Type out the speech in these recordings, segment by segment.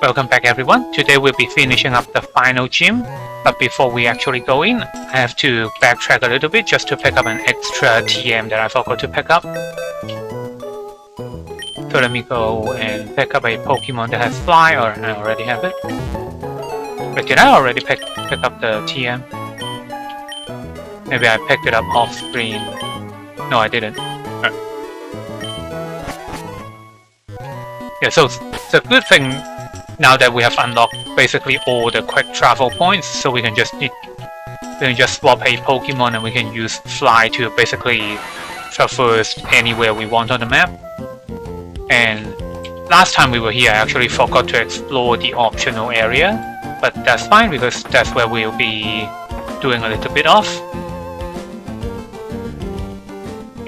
Welcome back everyone. Today we'll be finishing up the final gym, but before we actually go in, I have to backtrack a little bit just to pick up an extra TM that I forgot to pick up. So let me go and pick up a Pokemon that has Fly, or I already have it. But did I already pick up the TM? Maybe I picked it up off screen. No, I didn't. Yeah, so it's a good thing now that we have unlocked basically all the quick travel points, so we can just swap a Pokemon and we can use Fly to basically traverse anywhere we want on the map. And last time we were here, I actually forgot to explore the optional area, but that's fine because that's where we'll be doing a little bit of.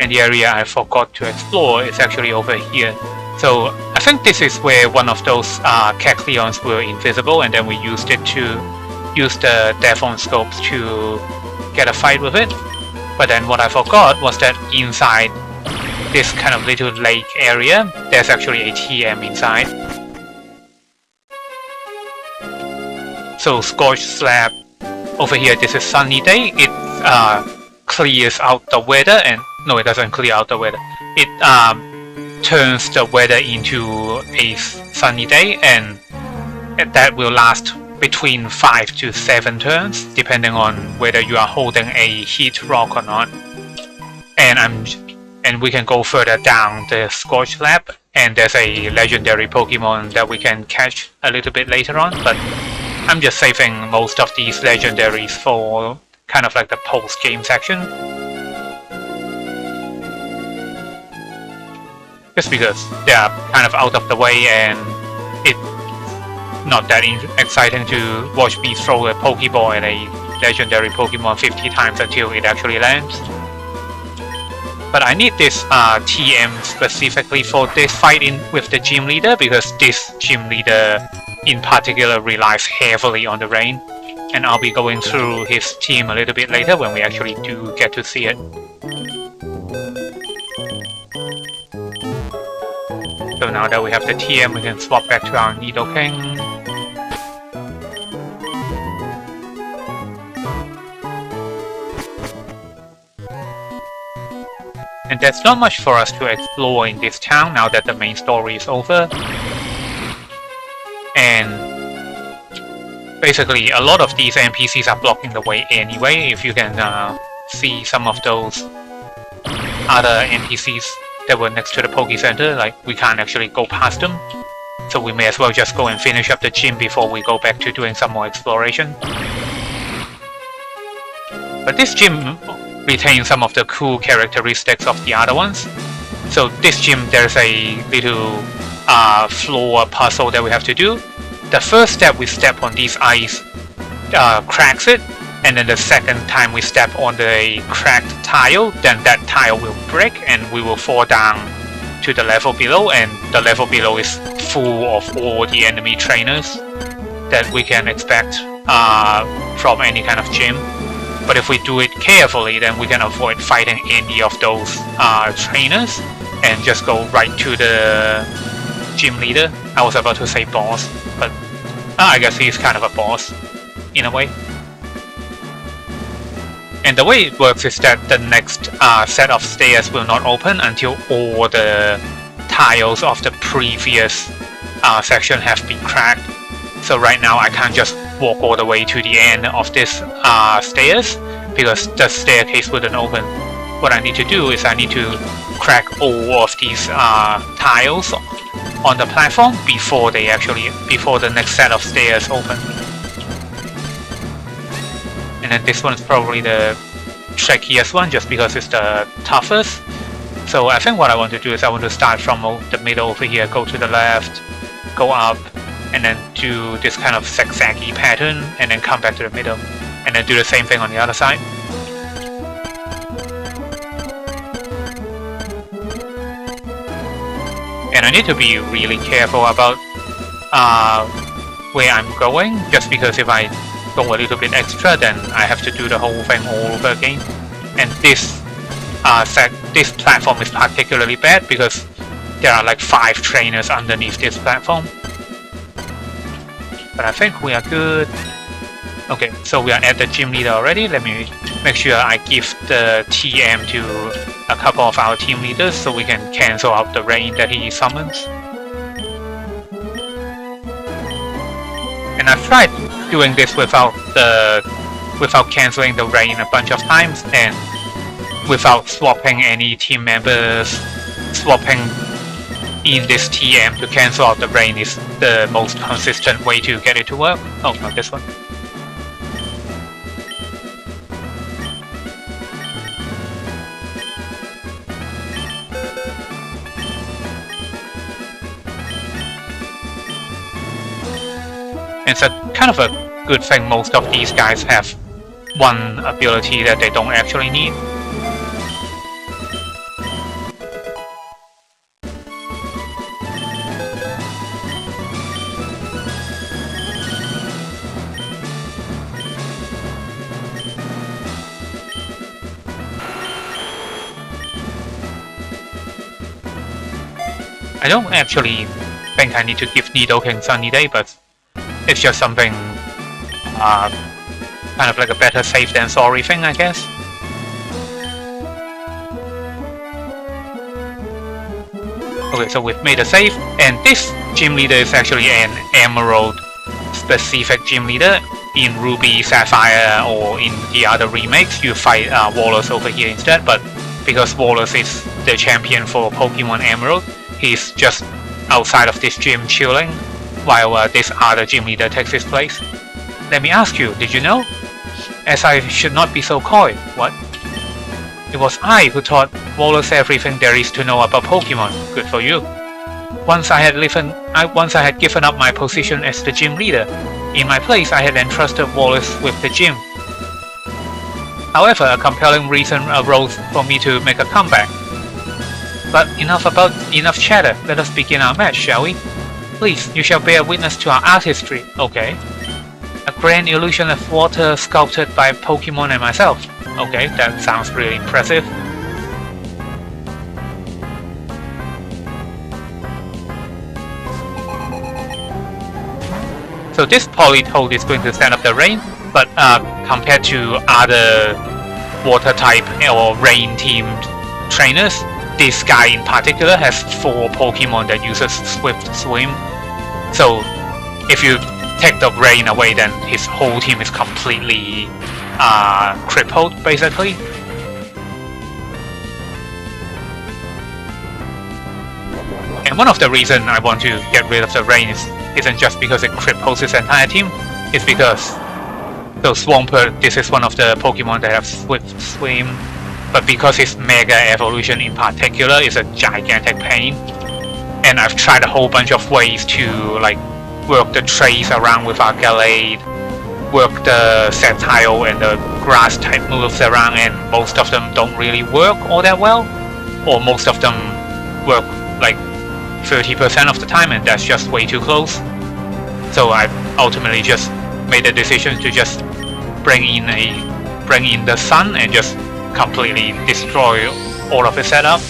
And the area I forgot to explore is actually over here. So I think this is where one of those Kecleons were invisible, and then we used it to use the Devon scopes to get a fight with it. But then what I forgot was that inside this kind of little lake area, there's actually a TM inside. So Scorch Slab over here, this is sunny day. It clears out the weather, and no, it doesn't clear out the weather. It turns the weather into a sunny day, and that will last between 5 to 7 turns, depending on whether you are holding a heat rock or not. And we can go further down the Scorch Lab, and there's a legendary Pokemon that we can catch a little bit later on, but I'm just saving most of these legendaries for kind of like the post-game section. Just because they are kind of out of the way and it's not that exciting to watch me throw a Pokeball at a legendary Pokemon 50 times until it actually lands. But I need this TM specifically for this fight with the gym leader, because this gym leader in particular relies heavily on the rain, and I'll be going through his team a little bit later when we actually do get to see it. So now that we have the TM, we can swap back to our Nidoking. And there's not much for us to explore in this town now that the main story is over. And basically a lot of these NPCs are blocking the way anyway. If you can see some of those other NPCs that were next to the Poke Center, like we can't actually go past them. So we may as well just go and finish up the gym before we go back to doing some more exploration. But this gym retains some of the cool characteristics of the other ones. So this gym, there's a little floor puzzle that we have to do. The first step we step on these ice cracks it, and then the second time we step on the cracked tile, then that tile will break and we will fall down to the level below, and the level below is full of all the enemy trainers that we can expect from any kind of gym. But if we do it carefully, then we can avoid fighting any of those trainers and just go right to the gym leader. I was about to say boss, but I guess he's kind of a boss in a way. And the way it works is that the next set of stairs will not open until all the tiles of the previous section have been cracked. So right now I can't just walk all the way to the end of this stairs, because the staircase wouldn't open. What I need to do is I need to crack all of these tiles on the platform before the next set of stairs open. And then this one's probably the trickiest one, just because it's the toughest. So I think what I want to do is I want to start from the middle over here, go to the left, go up, and then do this kind of zigzaggy pattern, and then come back to the middle, and then do the same thing on the other side. And I need to be really careful about where I'm going, just because if I go a little bit extra, then I have to do the whole thing all over again. And this platform is particularly bad because there are like 5 trainers underneath this platform. But I think we are good. Okay, so we are at the gym leader already. Let me make sure I give the TM to a couple of our team leaders so we can cancel out the rain that he summons. And I've tried doing this without canceling the rain a bunch of times and without swapping any team members. Swapping in this TM to cancel out the rain is the most consistent way to get it to work. Oh, not this one. It's a kind of a good thing most of these guys have one ability that they don't actually need. I don't actually think I need to give Nidoking Sunny Day, but it's just something kind of like a better safe than sorry thing, I guess. Okay, so we've made a save, and this gym leader is actually an Emerald specific gym leader. In Ruby, Sapphire, or in the other remakes, you fight Wallace over here instead, but because Wallace is the champion for Pokemon Emerald, he's just outside of this gym chilling, while this other gym leader takes his place. Let me ask you, did you know? As I should not be so coy. What? It was I who taught Wallace everything there is to know about Pokemon. Good for you. Once I had given up my position as the gym leader. In my place, I had entrusted Wallace with the gym. However, a compelling reason arose for me to make a comeback. But enough chatter. Let us begin our match, shall we? Please, you shall bear witness to our artistry. Okay. A grand illusion of water sculpted by Pokemon and myself. Okay, that sounds really impressive. So this Politoed is going to stand up the rain, but compared to other water type or rain themed trainers, this guy in particular has 4 Pokemon that uses Swift Swim. So if you take the rain away, then his whole team is completely crippled, basically. And one of the reasons I want to get rid of the rain isn't just because it cripples his entire team, it's because so Swampert, this is one of the Pokemon that have Swift Swim, but because his Mega Evolution in particular is a gigantic pain, and I've tried a whole bunch of ways to like work the trace around with our Gallade, work the Sceptile and the grass type moves around, and most of them don't really work all that well, or most of them work like 30% of the time, and that's just way too close. So I ultimately just made the decision to just bring in the sun and just completely destroy all of his setup.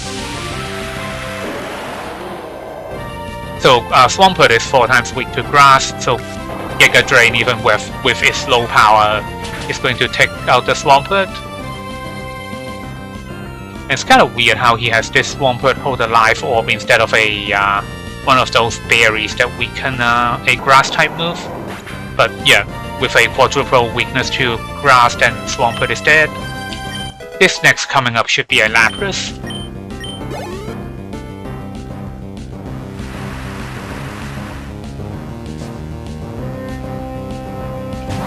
So Swampert is 4 times weak to grass, so Giga Drain, even with its low power, is going to take out the Swampert. It's kind of weird how he has this Swampert hold a life orb instead of a one of those berries that weaken a grass type move. But yeah, with a quadruple weakness to grass, then Swampert is dead. This next coming up should be a Lapras.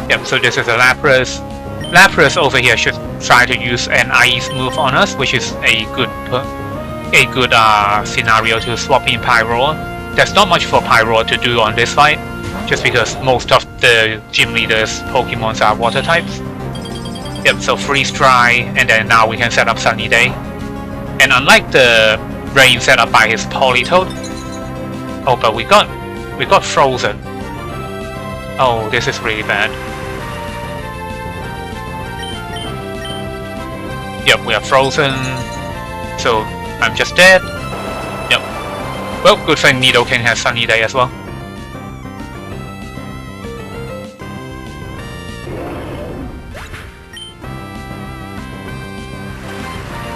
Yep, so this is a Lapras. Lapras over here should try to use an ice move on us, which is a good scenario to swap in Pyroar. There's not much for Pyroar to do on this fight, just because most of the gym leaders' Pokemons are water types. Yep, so Freeze Dry, and then now we can set up Sunny Day. And unlike the rain set up by his Politoed, oh, but we got frozen. Oh, this is really bad. Yep, we are frozen, so I'm just dead. Yep. Well, good thing Nidoking has Sunny Day as well.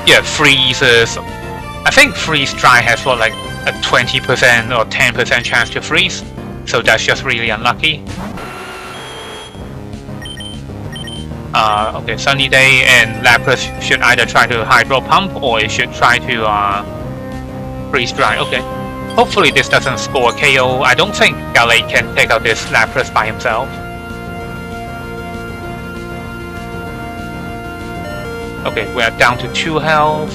Yeah, freezes. I think freeze dry has what, like a 20% or 10% chance to freeze, so that's just really unlucky. Okay, sunny day, and Lapras should either try to hydro pump or it should try to freeze dry. Okay, hopefully this doesn't score a KO. I don't think Galate can take out this Lapras by himself. Okay, we are down to 2 health.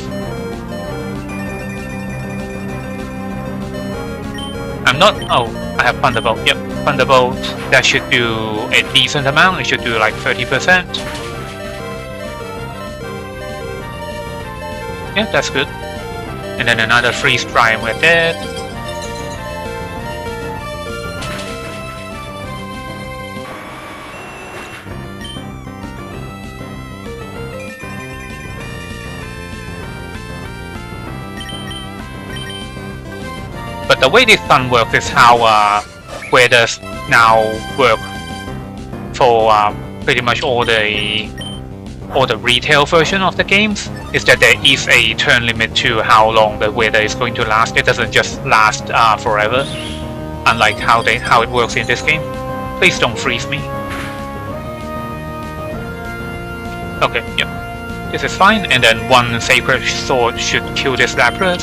I'm not... Oh, I have Thunderbolt. Yep, Thunderbolt. That should do a decent amount. It should do like 30%. Yeah, that's good. And then another freeze dry and we're dead. But the way this sun works is how weathers now work for pretty much all the retail version of the games. Is that there is a turn limit to how long the weather is going to last. It doesn't just last forever, unlike how it works in this game. Please don't freeze me. Okay, yeah, this is fine. And then one Sacred Sword should kill this Lapras.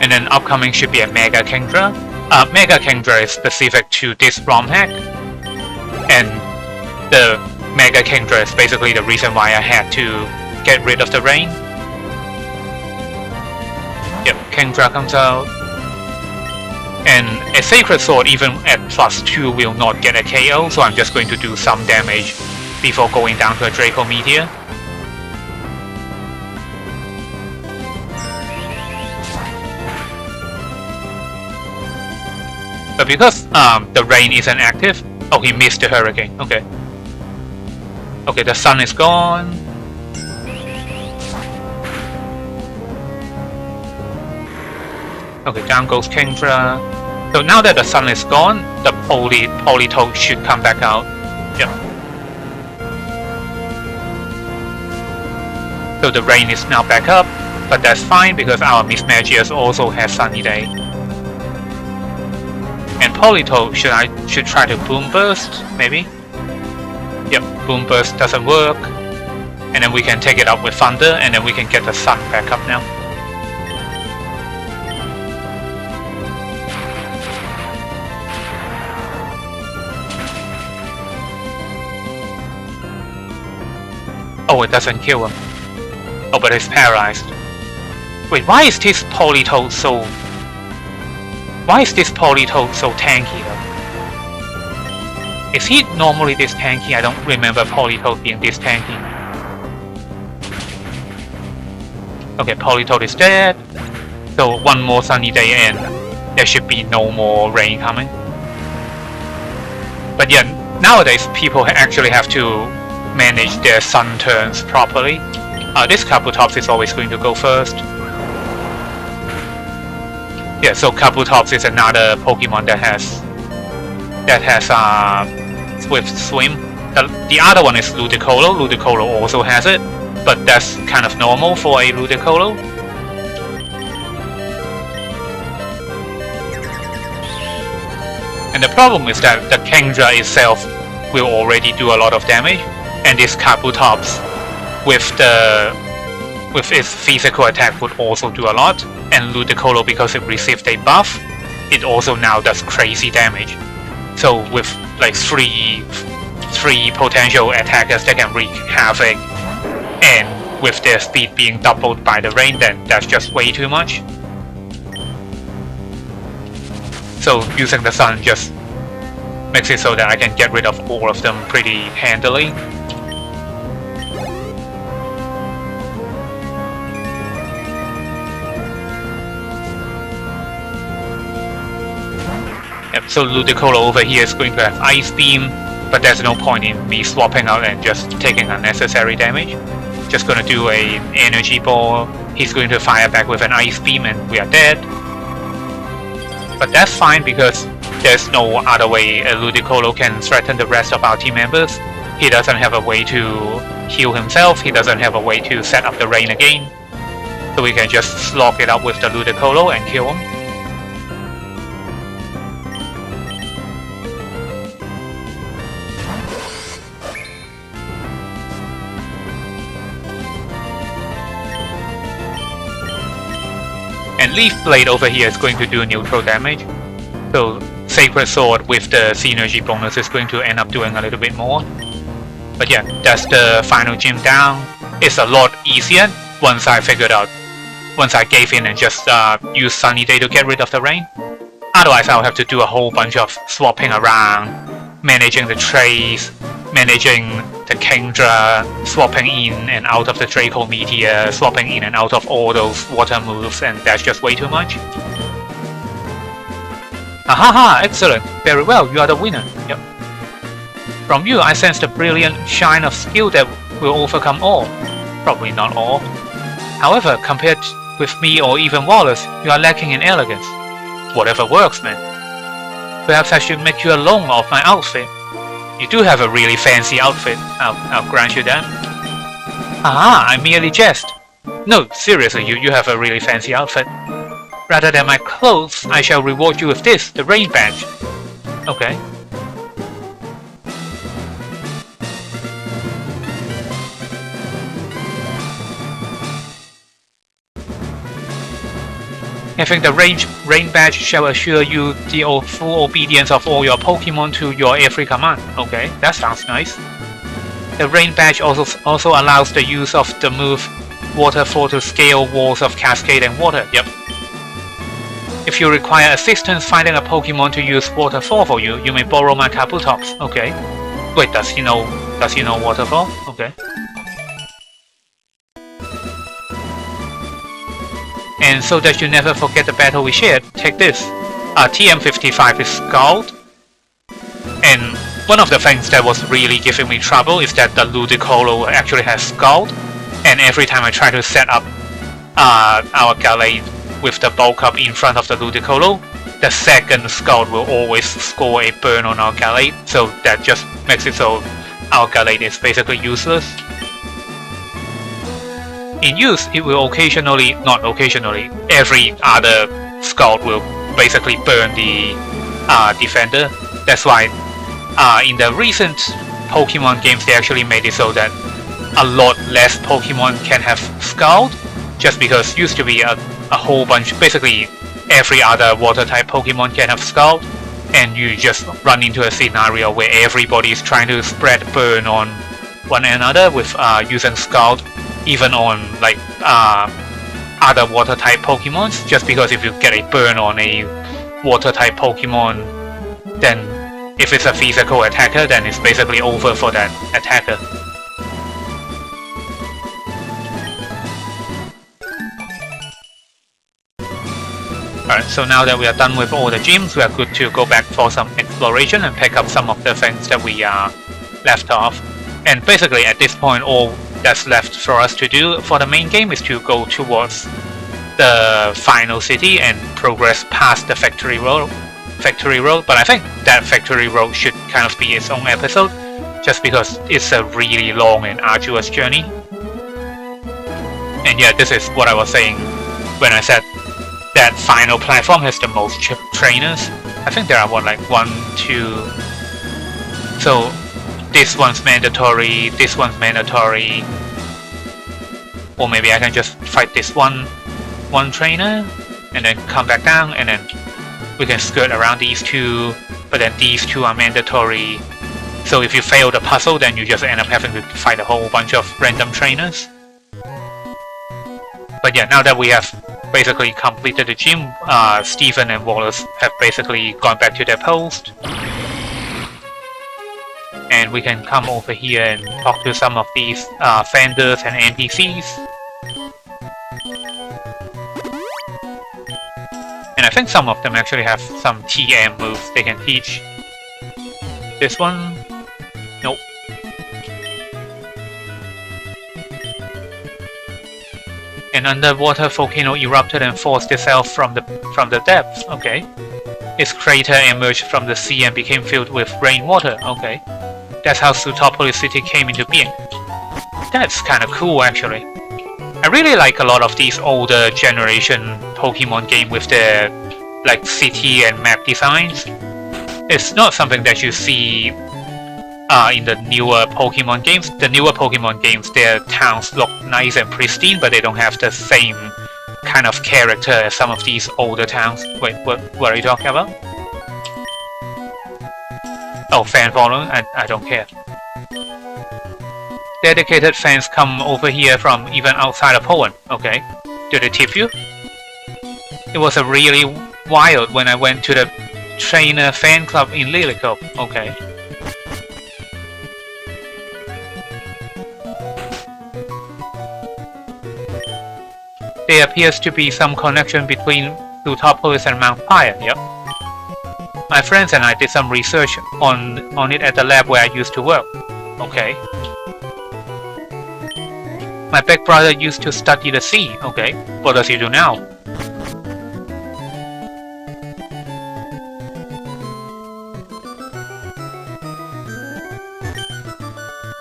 And then upcoming should be a Mega Kingdra. Mega Kingdra is specific to this romhack, and the Mega Kingdra is basically the reason why I had to get rid of the rain. Yep, Kingdra comes out. And a Sacred Sword even at +2 will not get a KO, so I'm just going to do some damage before going down to a Draco Meteor. But because the rain isn't active... Oh, he missed the hurricane. Okay. Okay, the sun is gone. Okay, down goes Kingdra. So now that the sun is gone, the Politoed should come back out. Yep. So the rain is now back up, but that's fine because our Mismagius also has sunny day. And Politoed should try to Boom Burst, maybe? Yep, Boom Burst doesn't work. And then we can take it up with Thunder, and then we can get the sun back up now. Oh, it doesn't kill him. Oh, but it's paralyzed. Wait, why is this Politoed so... Why is this Politoed so tanky though? Is he normally this tanky? I don't remember Politoed being this tanky. Okay, Politoed is dead. So one more sunny day and there should be no more rain coming. But yeah, nowadays people actually have to manage their sun turns properly. This Kabutops is always going to go first. Yeah, so Kabutops is another Pokemon that has Swift Swim. The other one is Ludicolo. Ludicolo also has it, but that's kind of normal for a Ludicolo. And the problem is that the Kingdra itself will already do a lot of damage, and this Kabutops with its physical attack would also do a lot. And Ludicolo, because it received a buff, it also now does crazy damage. So with like three potential attackers that can wreak havoc, and with their speed being doubled by the rain, then that's just way too much. So using the sun just makes it so that I can get rid of all of them pretty handily. So Ludicolo over here is going to have Ice Beam, but there's no point in me swapping out and just taking unnecessary damage. Just gonna do an Energy Ball, he's going to fire back with an Ice Beam and we are dead. But that's fine because there's no other way Ludicolo can threaten the rest of our team members. He doesn't have a way to heal himself, he doesn't have a way to set up the rain again. So we can just slog it up with the Ludicolo and kill him. And Leaf Blade over here is going to do neutral damage. So Sacred Sword with the synergy bonus is going to end up doing a little bit more. But yeah, that's the final gym down. It's a lot easier once I gave in and just used Sunny Day to get rid of the rain. Otherwise I'll have to do a whole bunch of swapping around, managing the trays, managing the Kingdra, swapping in and out of the Draco Meteor, swapping in and out of all those water moves, and that's just way too much. Ahaha, excellent, very well, you are the winner. Yep. From you I sense the brilliant shine of skill that will overcome all. Probably not all. However, compared with me or even Wallace, you are lacking in elegance. Whatever works, man. Perhaps I should make you a loan of my outfit. You do have a really fancy outfit, I'll grant you that. Ah, I merely jest. No, seriously, you have a really fancy outfit. Rather than my clothes, I shall reward you with this, the rain badge. Okay. Having the rain badge shall assure you the full obedience of all your Pokemon to your every command. Okay, that sounds nice. The rain badge also allows the use of the move Waterfall to scale walls of cascade and water. Yep. If you require assistance finding a Pokemon to use Waterfall for you, you may borrow my Kabutops. Okay. Wait, does he know Waterfall? Okay. And so that you never forget the battle we shared, take this. TM55 is Scald. And one of the things that was really giving me trouble is that the Ludicolo actually has Scald. And every time I try to set up our Gallade with the bulk up in front of the Ludicolo, the second Scald will always score a burn on our Gallade. So that just makes it so our Gallade is basically useless. In use, it will not occasionally, every other Scald will basically burn the defender. That's why in the recent Pokemon games they actually made it so that a lot less Pokemon can have Scald, just because used to be a whole bunch, basically every other water type Pokemon can have Scald, and you just run into a scenario where everybody is trying to spread burn on one another with using Scald, even on like other water type Pokemons, just because if you get a burn on a water type Pokemon, then if it's a physical attacker, then it's basically over for that attacker. Alright, so now that we are done with all the gyms, we are good to go back for some exploration and pick up some of the things that we left off. And basically at this point all that's left for us to do for the main game is to go towards the final city and progress past the factory road. But I think that factory road should kind of be its own episode, just because it's a really long and arduous journey. And yeah, this is what I was saying when I said that final platform has the most trainers. I think there are what, like 1, 2... So this one's mandatory, this one's mandatory. Or maybe I can just fight this one trainer and then come back down, and then we can skirt around these two, but then these two are mandatory. So if you fail the puzzle, then you just end up having to fight a whole bunch of random trainers. But yeah, now that we have basically completed the gym, Stephen and Wallace have basically gone back to their post. And we can come over here and talk to some of these vendors and NPCs. And I think some of them actually have some TM moves they can teach. This one? Nope. An underwater volcano erupted and forced itself from the depths. Okay. Its crater emerged from the sea and became filled with rainwater. Okay. That's how Sootopolis City came into being. That's kind of cool, actually. I really like a lot of these older generation Pokemon game with their like city and map designs. It's not something that you see in the newer Pokemon games. The newer Pokemon games, their towns look nice and pristine, but they don't have the same kind of character as some of these older towns. Wait, what are you talking about? Oh, fan following? I don't care. Dedicated fans come over here from even outside of Poland. Okay. Did they tip you? It was a really wild when I went to the trainer fan club in Lilico. Okay. There appears to be some connection between Sootopolis and Mount Pyre. Yep. My friends and I did some research on it at the lab where I used to work. Okay. My big brother used to study the sea. Okay. What does he do now?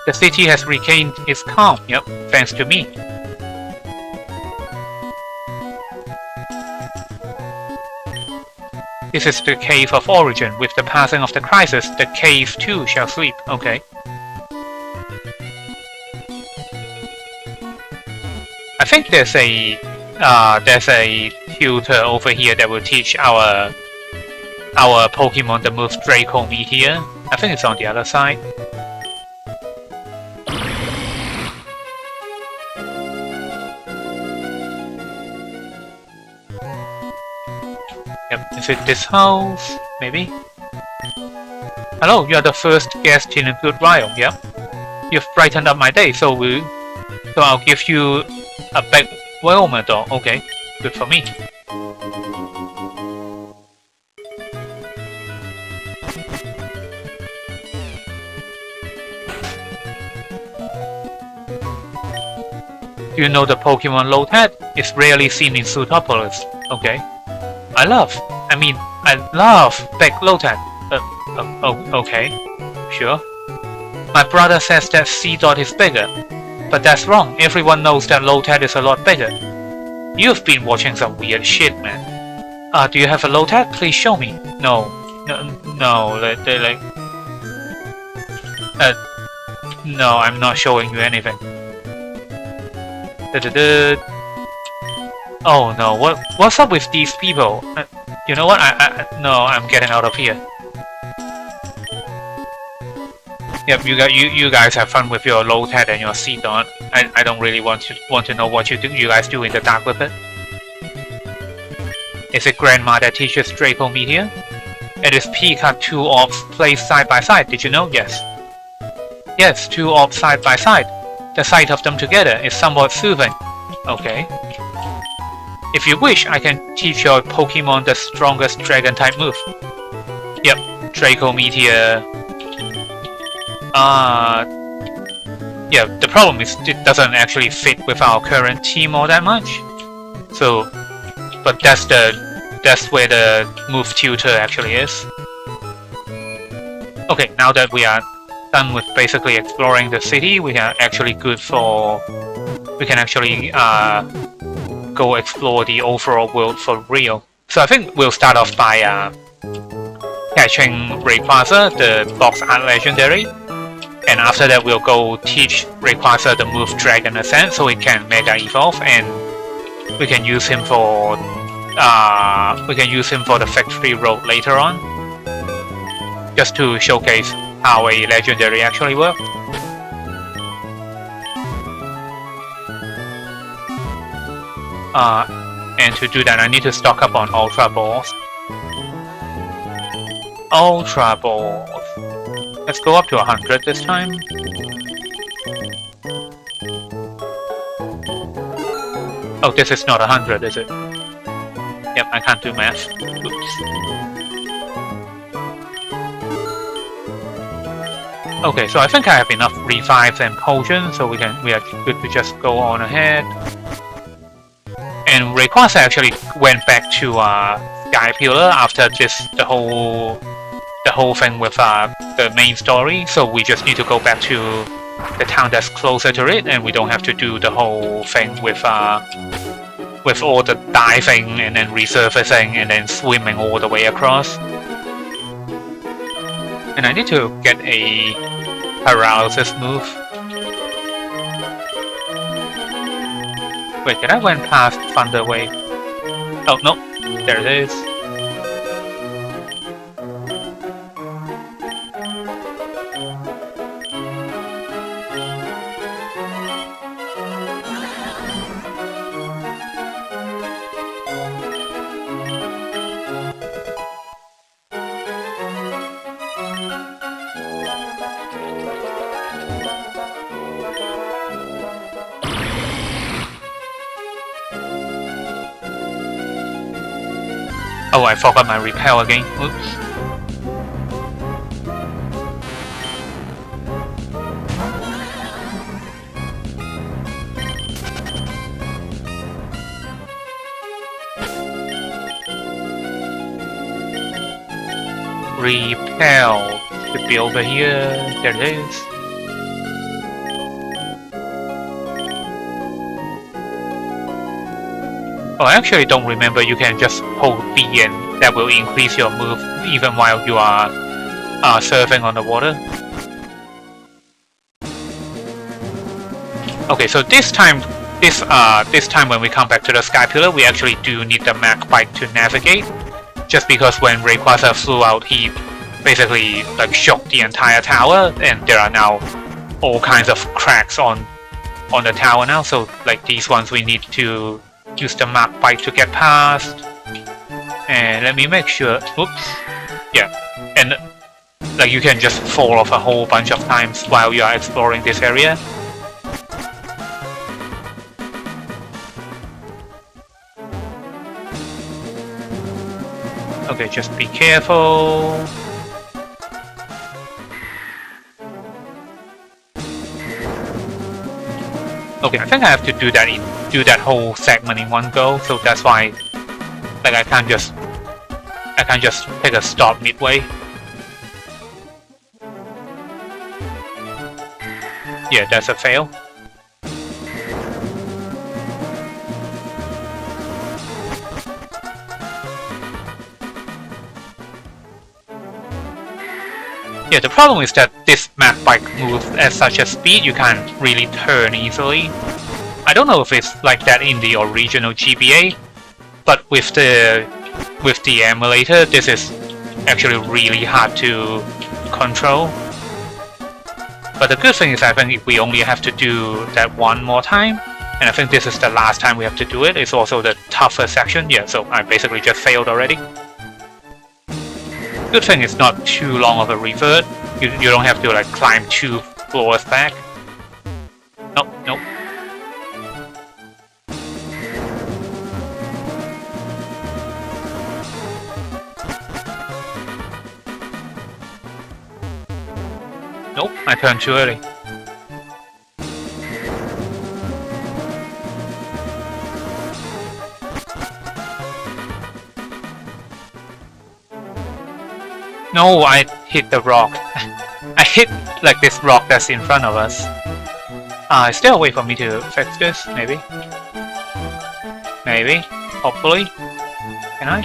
The city has regained its calm. Yep. Thanks to me. This is the Cave of Origin. With the passing of the crisis, the cave too shall sleep. Okay. I think there's a tutor over here that will teach our Pokemon the move Draco Meteor. I think it's on the other side. Yep, is it this house? Maybe? Hello, you are the first guest in a good while. Yep. You've brightened up my day, so I'll give you a big Wilmer doll. Okay, good for me. Do you know the Pokemon Lotad? It's rarely seen in Sootopolis. Okay. I love big Lotad. Okay. Sure. My brother says that C-Dot is bigger. But that's wrong. Everyone knows that Lotad is a lot bigger. You've been watching some weird shit, man. Do you have a Lotad? Please show me. No. No, I'm not showing you anything. Oh no, what's up with these people? You know what? No, I'm getting out of here. Yep, you guys have fun with your Lotad and your C-Dot. I don't really want to know what you guys do in the dark with it. Is it Grandma that teaches Draco Meteor? It is Pika 2 orbs placed side by side. Did you know? Yes. Yes, 2 orbs side by side. The sight of them together is somewhat soothing. Okay. If you wish, I can teach your Pokemon the strongest Dragon-type move. Yep, Draco Meteor. Yeah, the problem is it doesn't actually fit with our current team all that much. So, but that's where the move tutor actually is. Okay, now that we are done with basically exploring the city, we are actually good for. We can actually go explore the overall world for real. So I think we'll start off by catching Rayquaza, the box art legendary. And after that, we'll go teach Rayquaza the move Dragon Ascent so it can Mega Evolve, and we can use him for the Factory Road later on, just to showcase how a legendary actually works. And to do that, I need to stock up on Ultra Balls. Ultra Balls. Let's go up to 100 this time. Oh, this is not 100, is it? Yep, I can't do math. Oops. Okay, so I think I have enough revives and potions, so we are good to just go on ahead. And Rayquaza actually went back to sky pillar after the whole thing with the main story. So we just need to go back to the town that's closer to it, and we don't have to do the whole thing with all the diving and then resurfacing and then swimming all the way across. And I need to get a paralysis move. Wait, did I went past Thunder Wave? Oh no, there it is. Oh, I forgot my repel again. Oops. Repel should be over here. There it is. Oh, I actually don't remember you can just hold B and that will increase your move even while you are surfing on the water. Okay, so this time when we come back to the Sky Pillar, we actually do need the Mach Bike to navigate. Just because when Rayquaza flew out, he basically like shook the entire tower, and there are now all kinds of cracks on the tower now. So like these ones we need to use the Mach Bike to get past. And let me make sure. Oops. Yeah. And like you can just fall off a whole bunch of times while you are exploring this area. Okay, just be careful. Okay, I think I have to do that whole segment in one go, so that's why like I can't just take a stop midway. Yeah, that's a fail. Yeah, the problem is that this Mach Bike moves at such a speed you can't really turn easily. I don't know if it's like that in the original GBA, but with the emulator, this is actually really hard to control. But the good thing is I think we only have to do that one more time, and I think this is the last time we have to do it. It's also the tougher section, yeah, so I basically just failed already. Good thing it's not too long of a revert. You don't have to like climb 2 floors back. Nope, nope. Nope, I turned too early. No, I hit the rock. I hit like this rock that's in front of us. Is there a way for me to fix this? Maybe? Maybe? Hopefully? Can I?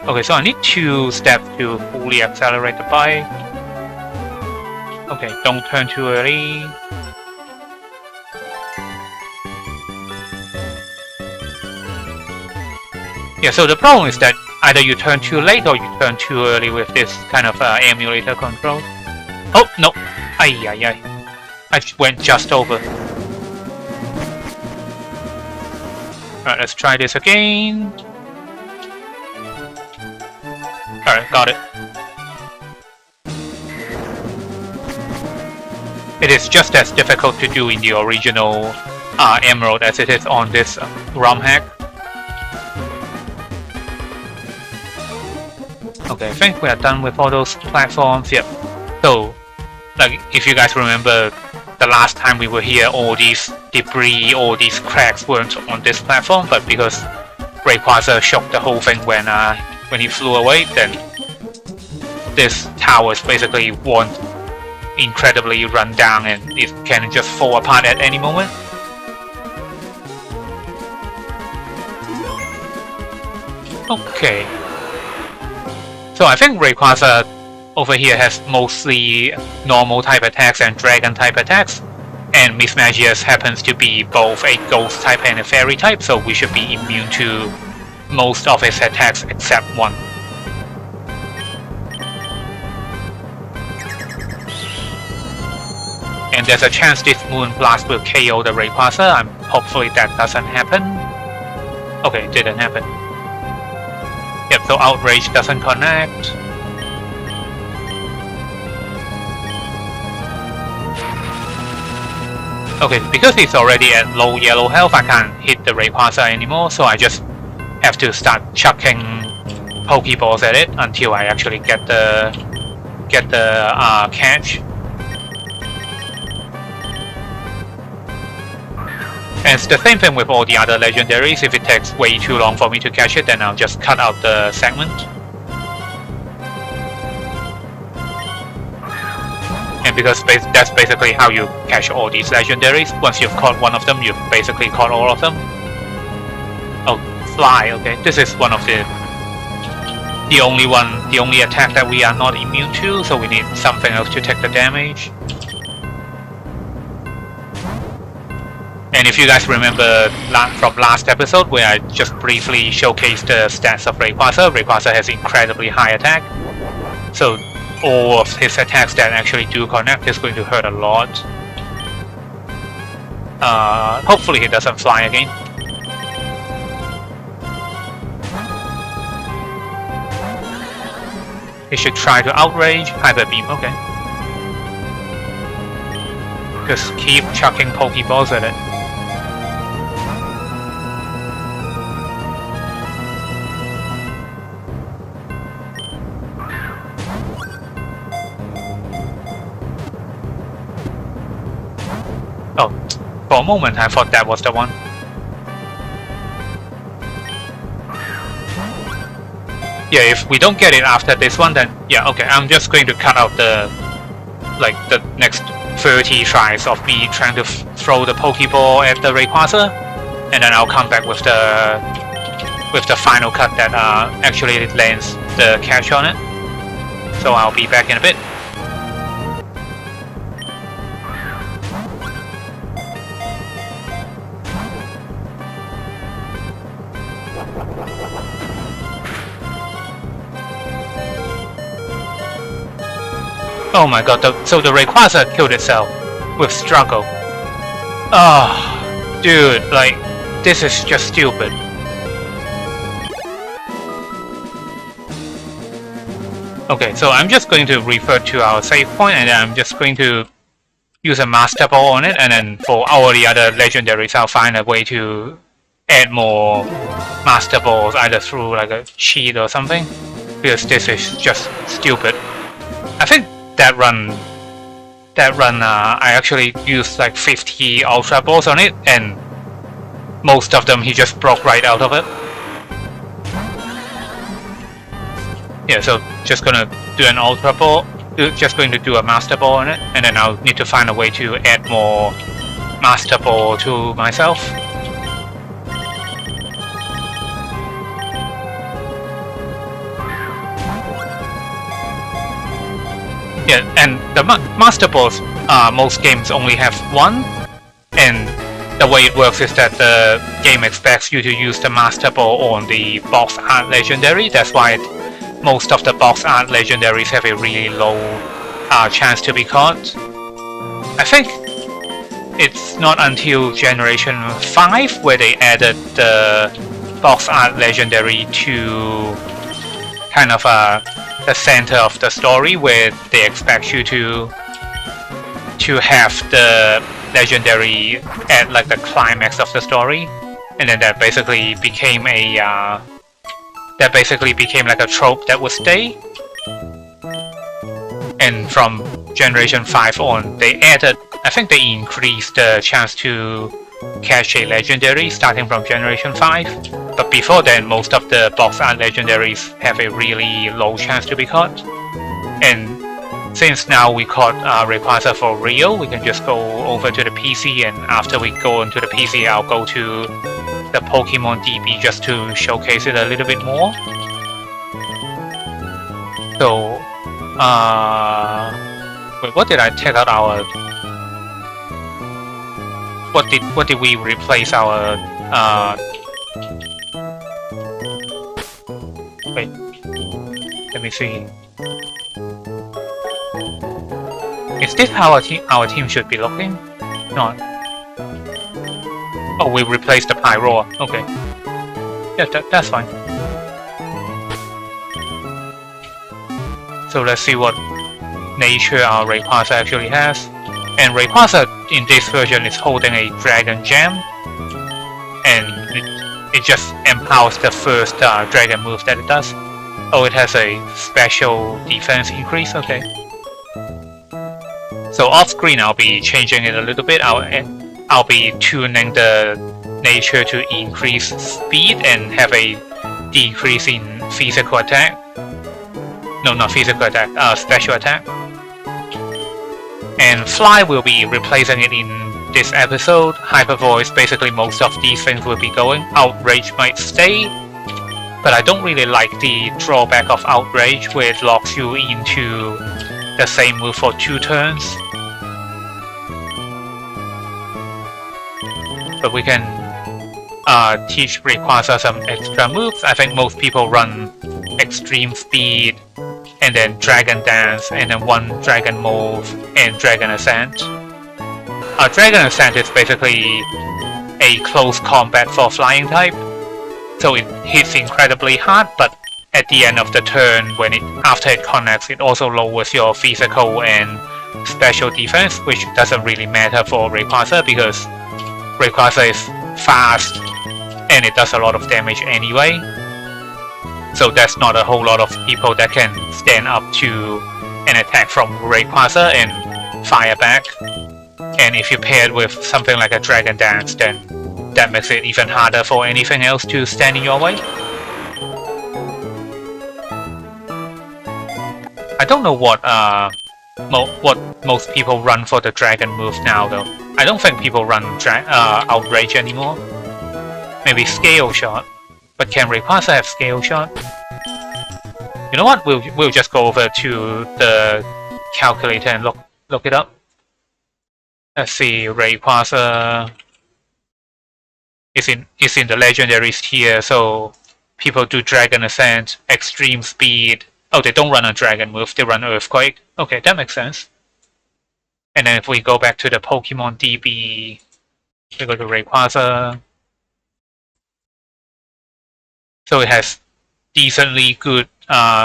Okay, so I need 2 steps to fully accelerate the bike. Okay, don't turn too early. Yeah, so the problem is that either you turn too late or you turn too early with this kind of emulator control. Oh, no! Ay, ay, ay. I went just over. Alright, let's try this again. Alright, got it. It is just as difficult to do in the original Emerald as it is on this romhack. Okay, I think we are done with all those platforms. Yep. So, like, if you guys remember the last time we were here, all these debris, all these cracks weren't on this platform, but because Rayquaza shook the whole thing when he flew away, then this tower basically won't incredibly run down and it can just fall apart at any moment. Okay. So I think Rayquaza over here has mostly normal type attacks and dragon type attacks, and Mismagius happens to be both a ghost type and a fairy type, so we should be immune to most of his attacks except one. And there's a chance this Moon Blast will KO the Rayquaza. Hopefully that doesn't happen. Okay, it didn't happen. Yep, so Outrage doesn't connect. Okay, because he's already at low yellow health, I can't hit the Rayquaza anymore, so I just have to start chucking Pokeballs at it until I actually get the catch. And it's the same thing with all the other legendaries. If it takes way too long for me to catch it, then I'll just cut out the segment. And because that's basically how you catch all these legendaries. Once you've caught one of them, you've basically caught all of them. Oh, Fly, okay. This is one of the only attack that we are not immune to, so we need something else to take the damage. And if you guys remember from last episode where I just briefly showcased the stats of Rayquaza, Rayquaza has incredibly high attack. So all of his attacks that actually do connect is going to hurt a lot. Hopefully he doesn't fly again. He should try to outrage, Hyper Beam, okay. Just keep chucking Pokeballs at it. Oh, for a moment I thought that was the one. Yeah, if we don't get it after this one, then yeah, okay, I'm just going to cut out the next 30 tries of me trying to throw the Pokeball at the Rayquaza, and then I'll come back with the final cut that actually lands the catch on it. So I'll be back in a bit. Oh my god, so the Rayquaza killed itself with struggle. Oh, dude, like, this is just stupid. Okay, so I'm just going to refer to our save point, and then I'm just going to use a Master Ball on it, and then for all the other legendaries I'll find a way to add more Master Balls, either through like a cheat or something, because this is just stupid. I think that run, I actually used like 50 Ultra Balls on it, and most of them he just broke right out of it. Yeah, so just gonna do an Ultra Ball, just going to do a Master Ball on it, and then I'll need to find a way to add more Master Ball to myself. Yeah, and the Master Balls, most games only have one, and the way it works is that the game expects you to use the Master Ball on the box art legendary. That's why most of the box art legendaries have a really low chance to be caught. I think it's not until Generation 5 where they added the box art legendary to kind of the center of the story, where they expect you to have the legendary at like the climax of the story, and then that basically became like a trope that would stay. And from Generation 5 on, they added I think they increased the chance to catch a legendary starting from Generation 5. But before then, most of the box art legendaries have a really low chance to be caught. And since now we caught Rayquaza for real, we can just go over to the PC, and after we go into the PC, I'll go to the Pokemon DB just to showcase it a little bit more. So, wait, what did I take out our... What did we replace our... Wait, let me see. Is this how our team should be looking? Not. Oh, we replaced the Pyroar. Okay. Yeah, that's fine. So let's see what nature our Rayquaza actually has. And Rayquaza in this version is holding a Dragon Gem. And it just empowers the first Dragon move that it does. Oh, it has a special defense increase? Okay. So off screen, I'll be changing it a little bit. I'll be tuning the nature to increase speed and have a decrease in physical attack. No, not physical attack, special attack. And Fly will be replacing it in this episode. Hyper Voice, basically most of these things will be going. Outrage might stay, but I don't really like the drawback of Outrage where it locks you into the same move for 2 turns. But we can teach Rayquaza some extra moves. I think most people run Extreme Speed, and then Dragon Dance, and then 1 Dragon move, and Dragon Ascent. Dragon Ascent is basically a close combat for flying type, so it hits incredibly hard, but at the end of the turn, after it connects, it also lowers your physical and special defense, which doesn't really matter for Rayquaza because Rayquaza is fast and it does a lot of damage anyway. So there's not a whole lot of people that can stand up to an attack from Rayquaza and fire back. And if you pair it with something like a Dragon Dance, then that makes it even harder for anything else to stand in your way. I don't know what most people run for the Dragon move now though. I don't think people run Outrage anymore. Maybe Scale Shot. But can Rayquaza have Scale Shot? You know what? We'll just go over to the calculator and look it up. Let's see, Rayquaza is in the legendaries tier, so people do Dragon Ascent, Extreme Speed. Oh, they don't run a Dragon move, they run Earthquake. Okay, that makes sense. And then if we go back to the Pokemon DB, we go to Rayquaza. So it has decently good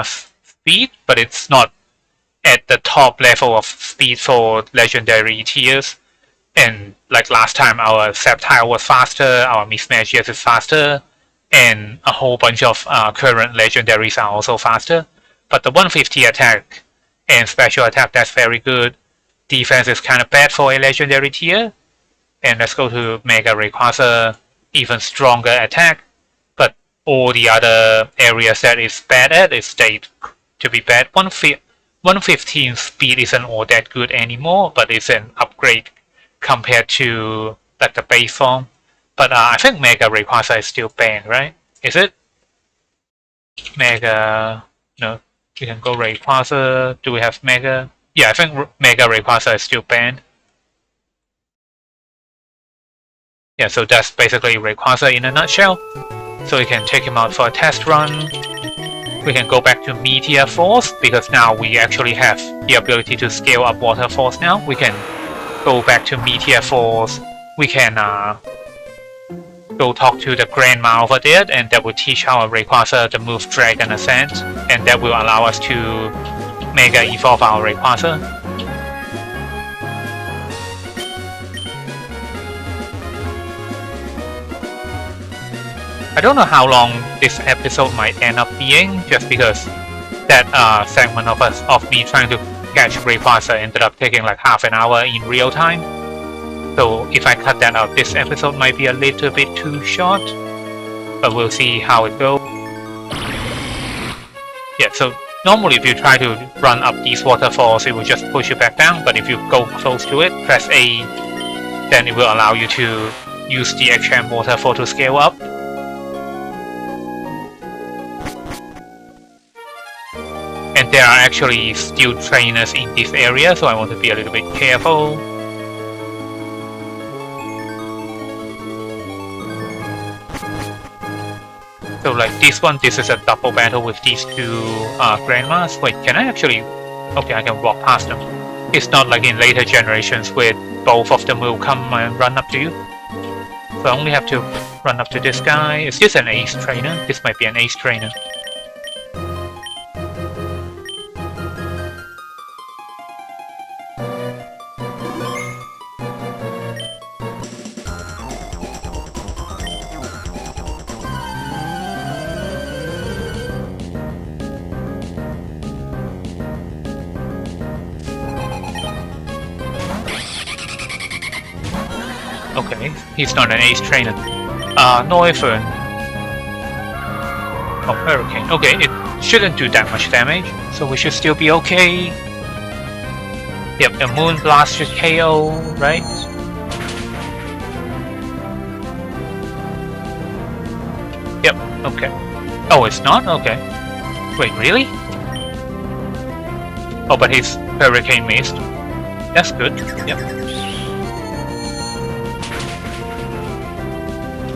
speed, but it's not at the top level of speed for legendary tiers. And like last time, our Sceptile was faster, our Mismagius is faster, and a whole bunch of current legendaries are also faster. But the 150 attack and special attack, that's very good. Defense is kind of bad for a legendary tier. And let's go to Mega Rayquaza, even stronger attack. But all the other areas that it's bad at is stayed to be bad. 115 speed isn't all that good anymore, but it's an upgrade compared to like the base form. But I think Mega Rayquaza is still banned, right? Is it? Mega... No. We can go Rayquaza. Do we have Mega? Yeah, I think Mega Rayquaza is still banned. Yeah, so that's basically Rayquaza in a nutshell. So we can take him out for a test run. We can go back to Meteor Falls, because now we actually have the ability to scale up waterfalls now. We can go back to Meteor Falls. We can go talk to the grandma over there, and that will teach our Rayquaza the move Dragon Ascent, and that will allow us to Mega Evolve our Rayquaza. I don't know how long this episode might end up being, just because that segment of me trying to catch Rayquaza ended up taking like half an hour in real time. So if I cut that out, this episode might be a little bit too short. But we'll see how it goes. Yeah, so normally if you try to run up these waterfalls, it will just push you back down. But if you go close to it, press A, then it will allow you to use the HM waterfall to scale up. And there are actually still trainers in this area, so I want to be a little bit careful. So like this one, this is a double battle with these two grandmas. Wait, can I actually... Okay, I can walk past them. It's not like in later generations where both of them will come and run up to you. So I only have to run up to this guy. Is this an ace trainer? This might be an ace trainer. Okay, he's not an ace trainer. Noivern. Oh, Hurricane. Okay, it shouldn't do that much damage, so we should still be okay. Yep, the Moon Blast should KO, right? Yep, okay. Oh, it's not? Okay. Wait, really? Oh, but his Hurricane missed. That's good, yep.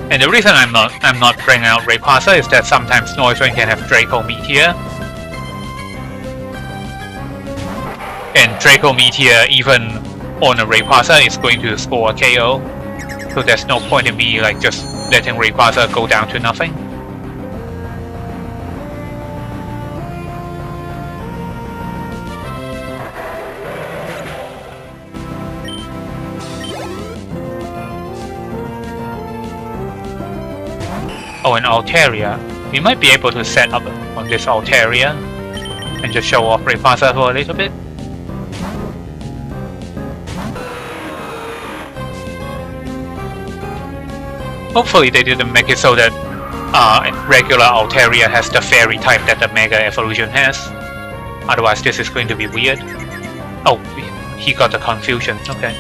And the reason I'm not bringing out Rayquaza is that sometimes Noivern can have Draco Meteor. And Draco Meteor, even on a Rayquaza, is going to score a KO. So there's no point in me like just letting Rayquaza go down to nothing. Oh, and Altaria. We might be able to set up on this Altaria and just show off Rayquaza for a little bit. Hopefully they didn't make it so that regular Altaria has the fairy type that the Mega Evolution has. Otherwise this is going to be weird. Oh, he got the confusion, okay.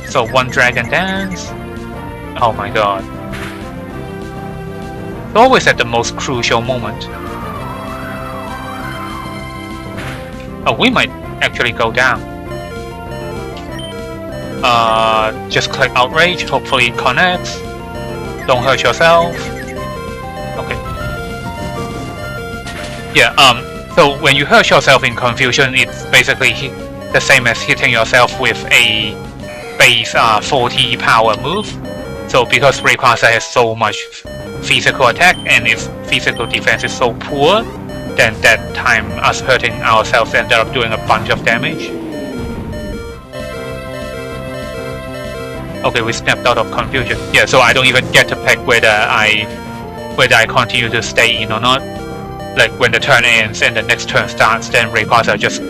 So one Dragon Dance. Oh my god. It's always at the most crucial moment. Oh, we might actually go down. Just click Outrage, hopefully it connects. Don't hurt yourself. Okay. Yeah, so when you hurt yourself in Confusion, it's basically the same as hitting yourself with a base 40 power move. So because Rayquaza has so much physical attack and its physical defense is so poor, then that time us hurting ourselves ended up doing a bunch of damage. Okay, we snapped out of Confusion. Yeah, so I don't even get to pick whether I continue to stay in or not. Like when the turn ends and the next turn starts, then Rayquaza just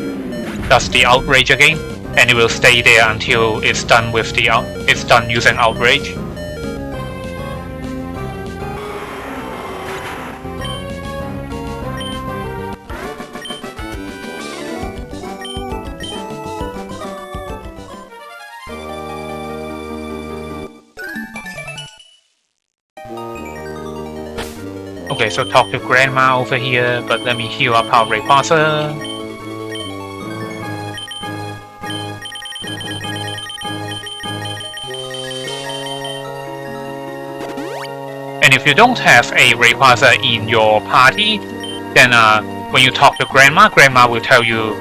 does the Outrage again, and it will stay there until it's done with it's done using Outrage. Okay, so talk to Grandma over here, but let me heal up our Rayquaza. And if you don't have a Rayquaza in your party, then when you talk to Grandma, Grandma will tell you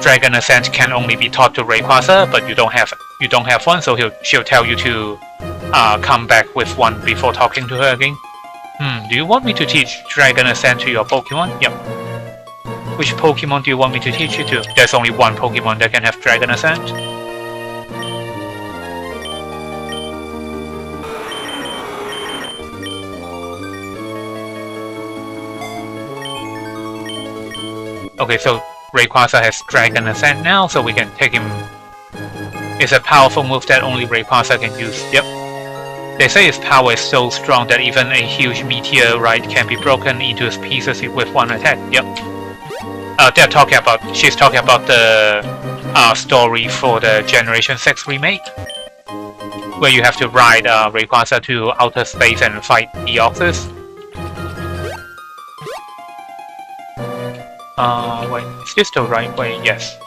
Dragon Ascent can only be taught to Rayquaza, but you don't have one, so she'll tell you to come back with one before talking to her again. Do you want me to teach Dragon Ascent to your Pokemon? Yep. Which Pokemon do you want me to teach it to? There's only one Pokemon that can have Dragon Ascent. Okay, so Rayquaza has Dragon Ascent now, so we can take him. It's a powerful move that only Rayquaza can use. Yep. They say its power is so strong that even a huge meteorite can be broken into pieces with one attack. Yep. She's talking about the story for the Generation 6 remake, where you have to ride Rayquaza to outer space and fight Deoxys. Wait, is this the right way? Yes.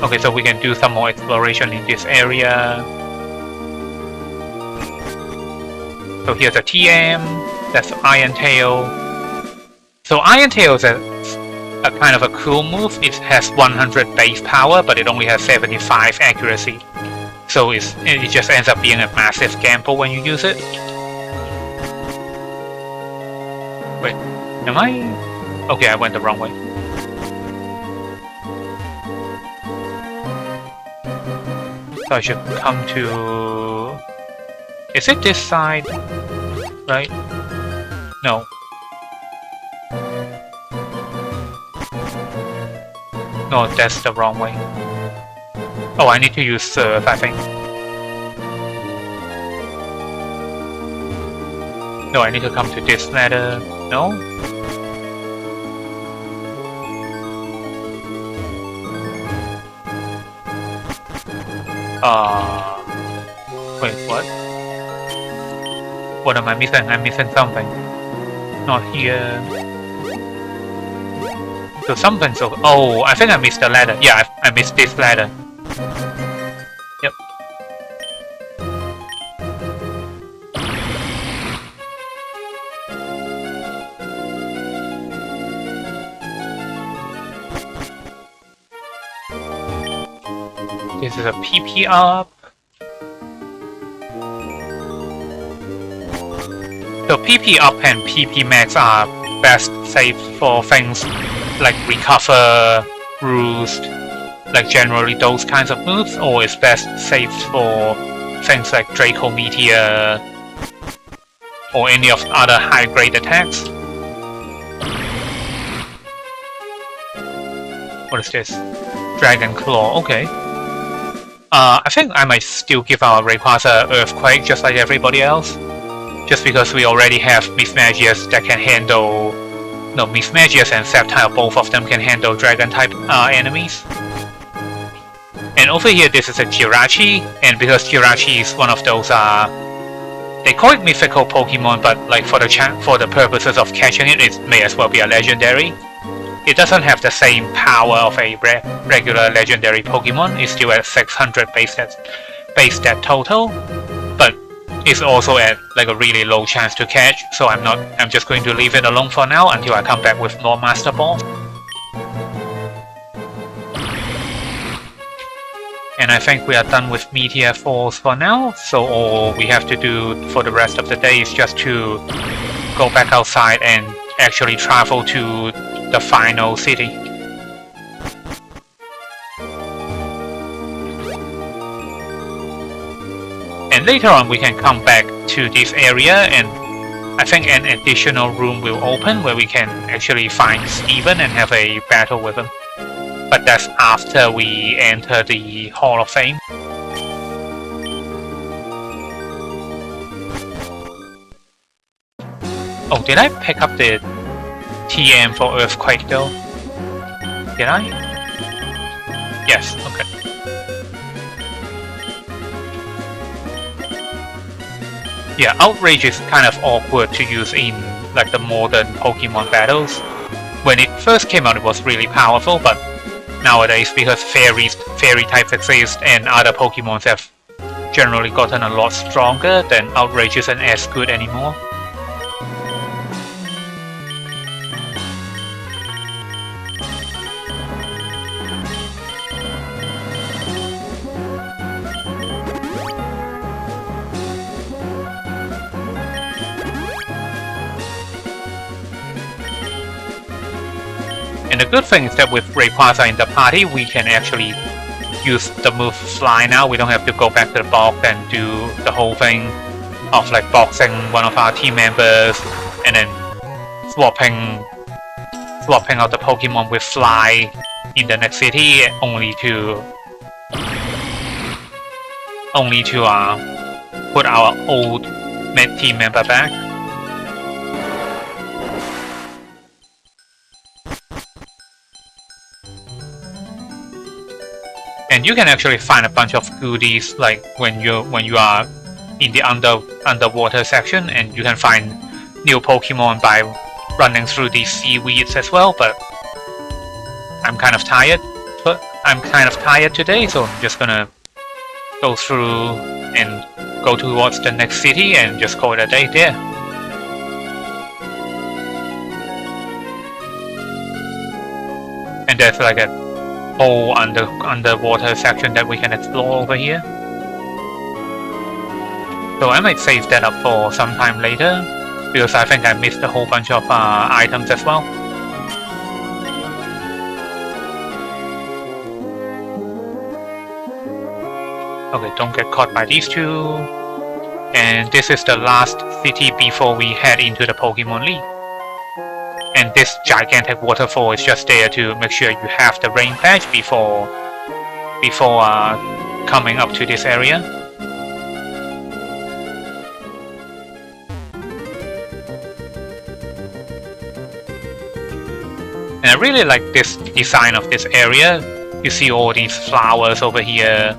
Okay, so we can do some more exploration in this area. So here's a TM, that's Iron Tail. So Iron Tail is a kind of a cool move. It has 100 base power, but it only has 75 accuracy. So it just ends up being a massive gamble when you use it. Wait, am I? Okay, I went the wrong way. So I should come to... Is it this side? Right? No. No, that's the wrong way. Oh, I need to use Surf, I think. No, I need to come to this ladder. No? Wait, what? What am I missing? I'm missing something. Not here. So something's over. Oh, I think I missed the ladder. Yeah, I missed this ladder. Yep. This is a PP up. So PP up and PP max are best saved for things like recover, roost, like generally those kinds of moves, or is best saved for things like Draco Meteor or any of the other high grade attacks. What is this? Dragon Claw, okay. I think I might still give our Rayquaza Earthquake just like everybody else. Just because we already have Mismagius that can handle... No, Mismagius and Sceptile, both of them can handle Dragon-type enemies. And over here, this is a Jirachi, and because Jirachi is one of those, they call it mythical Pokemon, but like for the purposes of catching it, it may as well be a legendary. It doesn't have the same power of a regular legendary Pokemon. It's still at 600 base stat total, but it's also at like a really low chance to catch. So I'm just going to leave it alone for now until I come back with more Master Ball. And I think we are done with Meteor Falls for now. So all we have to do for the rest of the day is just to go back outside and actually travel to the final city. And later on we can come back to this area, and I think an additional room will open where we can actually find Steven and have a battle with him. But that's after we enter the Hall of Fame. Oh, did I pick up the TM for Earthquake though? Did I? Yes, okay. Yeah, Outrage is kind of awkward to use in like the modern Pokemon battles. When it first came out it was really powerful, but nowadays because fairy types exist and other Pokemons have generally gotten a lot stronger, then Outrage isn't as good anymore. And the good thing is that with Rayquaza in the party, we can actually use the move Fly now. We don't have to go back to the box and do the whole thing of like boxing one of our team members and then swapping out the Pokemon with Fly in the next city, only to put our old team member back. And you can actually find a bunch of goodies, like when you are in the underwater section, and you can find new Pokemon by running through these seaweeds as well. But I'm kind of tired. Today, so I'm just gonna go through and go towards the next city and just call it a day there. And there's like a whole underwater section that we can explore over here. So I might save that up for some time later, because I think I missed a whole bunch of items as well. Okay, don't get caught by these two. And this is the last city before we head into the Pokemon League. And this gigantic waterfall is just there to make sure you have the rain patch before coming up to this area. And I really like this design of this area. You see all these flowers over here,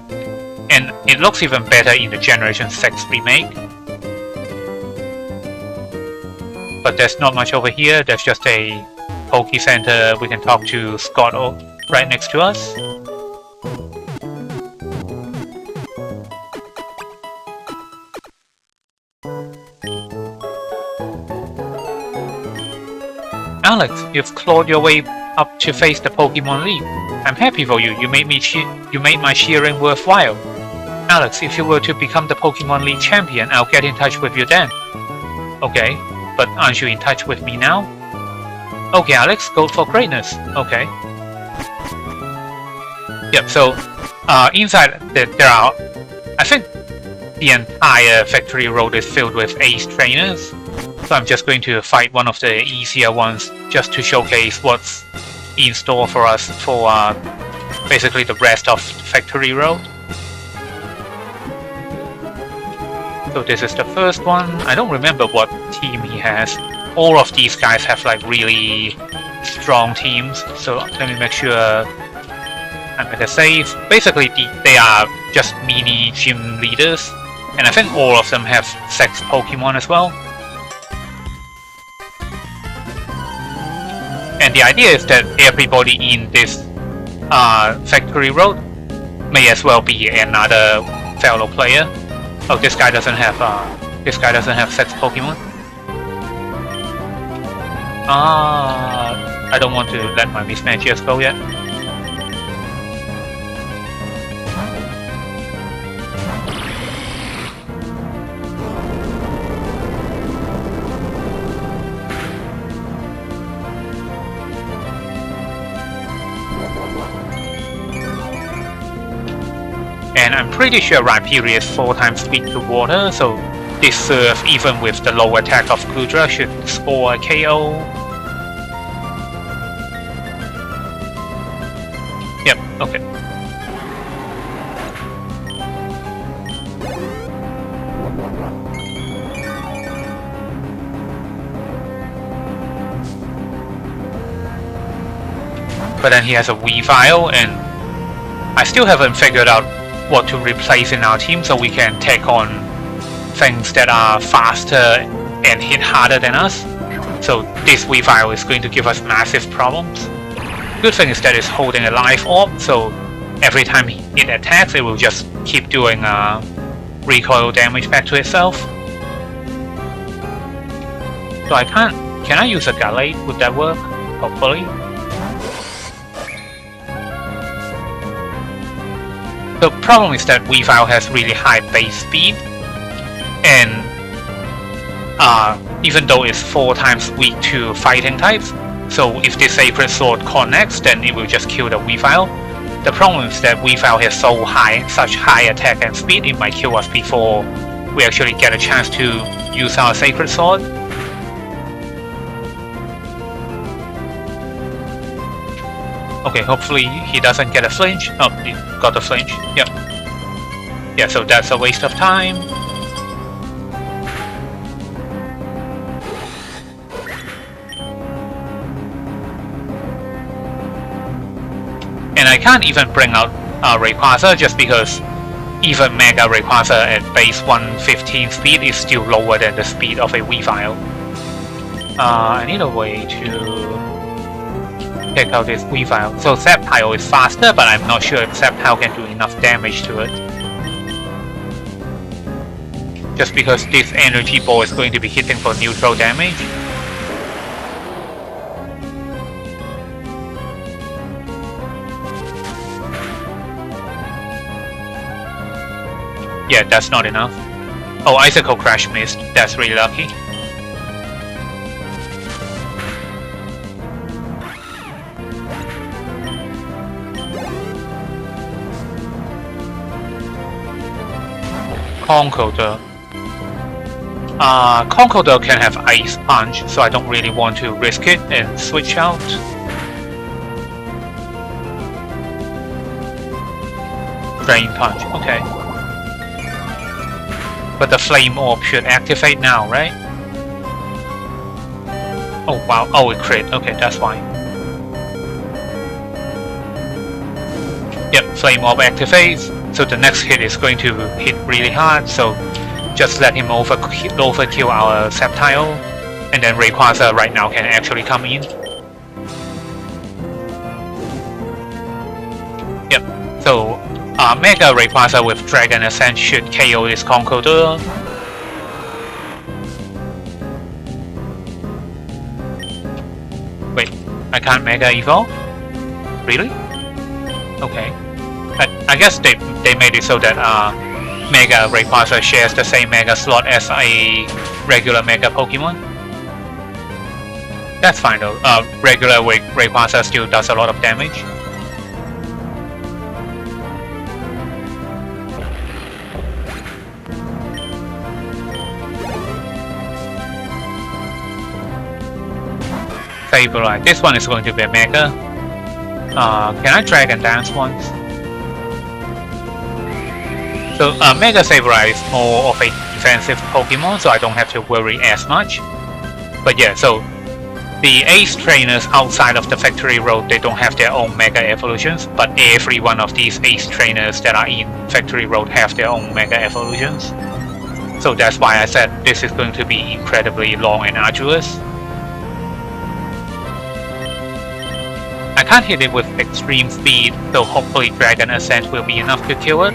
and it looks even better in the Generation 6 remake. But there's not much over here. There's just a Poke Center. We can talk to Scott right next to us. Alex, you've clawed your way up to face the Pokemon League. I'm happy for you. You made my cheering worthwhile. Alex, if you were to become the Pokemon League champion, I'll get in touch with you then. Okay, but aren't you in touch with me now? Okay, Alex, go for greatness. Okay. Yep, so inside there are, I think the entire factory road is filled with ace trainers. So I'm just going to fight one of the easier ones just to showcase what's in store for us for basically the rest of Factory Road. So this is the first one. I don't remember what team he has. All of these guys have like really strong teams, so let me make sure I'm at a save. Basically they are just mini gym leaders, and I think all of them have sex Pokemon as well. And the idea is that everybody in this Factory Road may as well be another fellow player. Oh, this guy doesn't have sex Pokemon. I don't want to let my mismatches go yet. And I'm pretty sure Rhyperior is 4 times speed to water, so this serve, even with the low attack of Kudra, should score a KO. Yep, okay. But then he has a Weavile, and I still haven't figured out what to replace in our team so we can take on things that are faster and hit harder than us. So this Weavile is going to give us massive problems. Good thing is that it's holding a life orb, so every time it attacks it will just keep doing recoil damage back to itself. So can I use a Gallade? Would that work? Hopefully. The problem is that Weavile has really high base speed, and even though it's 4 times weak to fighting types, so if the Sacred Sword connects, then it will just kill the Weavile. The problem is that Weavile has such high attack and speed, it might kill us before we actually get a chance to use our Sacred Sword. Okay, hopefully he doesn't get a flinch. Oh, he got a flinch. Yep. Yeah, so that's a waste of time. And I can't even bring out Rayquaza just because even Mega Rayquaza at base 115 speed is still lower than the speed of a Weavile. I need a way to take out this Weavile. So Sceptile is faster, but I'm not sure if Sceptile can do enough damage to it. Just because this energy ball is going to be hitting for neutral damage. Yeah, that's not enough. Oh, Icicle Crash missed. That's really lucky. Conkeldurr. Conkeldurr can have Ice Punch, so I don't really want to risk it and switch out. Drain Punch, okay. But the Flame Orb should activate now, right? Oh wow, oh it crit, okay, that's why. Yep, Flame Orb activates, so the next hit is going to hit really hard, so just let him overkill our Sceptile, and then Rayquaza right now can actually come in. Yep, so Mega Rayquaza with Dragon Ascent should KO this Conkeldurr. Wait, I can't Mega Evolve? Really? Okay. I guess they made it so that Mega Rayquaza shares the same Mega slot as a regular Mega Pokemon. That's fine though. Regular Rayquaza still does a lot of damage. Sableye. This one is going to be a Mega. Can I Dragon Dance once? So Mega Sableye is more of a defensive Pokemon, so I don't have to worry as much. But yeah, so the Ace Trainers outside of the Factory Road, they don't have their own Mega Evolutions, but every one of these Ace Trainers that are in Factory Road have their own Mega Evolutions. So that's why I said this is going to be incredibly long and arduous. I can't hit it with extreme speed, so hopefully Dragon Ascent will be enough to kill it.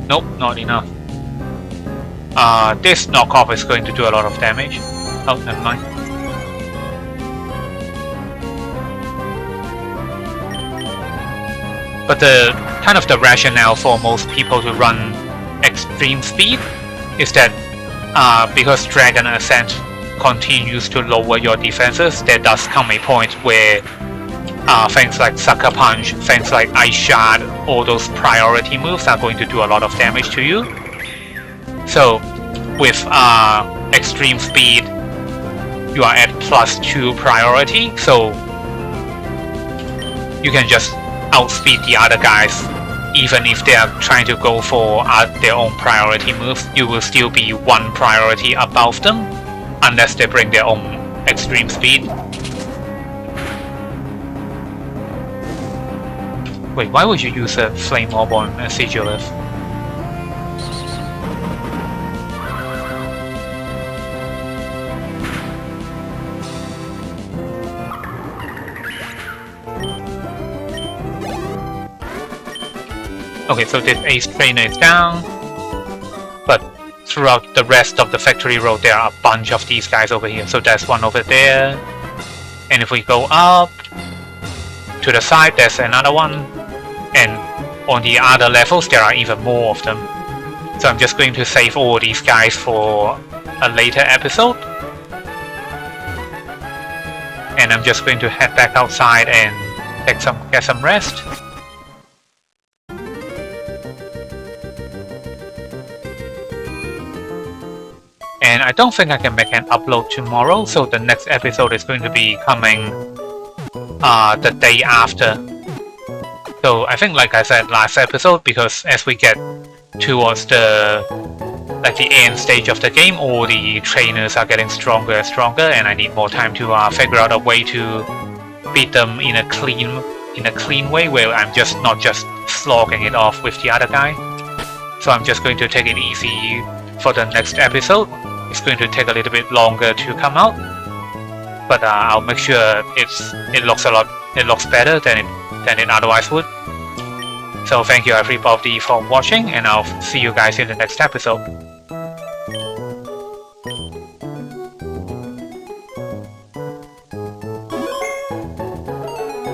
Nope, not enough. This knockoff is going to do a lot of damage. Oh, never mind. But the kind of the rationale for most people to run extreme speed is that because Dragon Ascent continues to lower your defenses, there does come a point where things like Sucker Punch, things like Ice Shard, all those priority moves are going to do a lot of damage to you. So with extreme speed, you are at +2 priority, so you can just outspeed the other guys. Even if they are trying to go for their own priority moves, you will still be 1 priority above them, unless they bring their own extreme speed. Wait, why would you use a Flame Orb on a Sigilif? Okay, so this Ace Trainer is down, but throughout the rest of the Factory Road there are a bunch of these guys over here. So there's one over there, and if we go up to the side there's another one, and on the other levels there are even more of them. So I'm just going to save all these guys for a later episode, and I'm just going to head back outside and get some rest. and I don't think I can make an upload tomorrow, so the next episode is going to be coming the day after. So I think, like I said last episode, because as we get towards the end stage of the game, all the trainers are getting stronger and stronger, and I need more time to figure out a way to beat them in a clean way, where I'm just not just slogging it off with the other guy. So I'm just going to take it easy for the next episode. It's going to take a little bit longer to come out, but I'll make sure it looks better than it otherwise would. So thank you everybody for watching, and I'll see you guys in the next episode.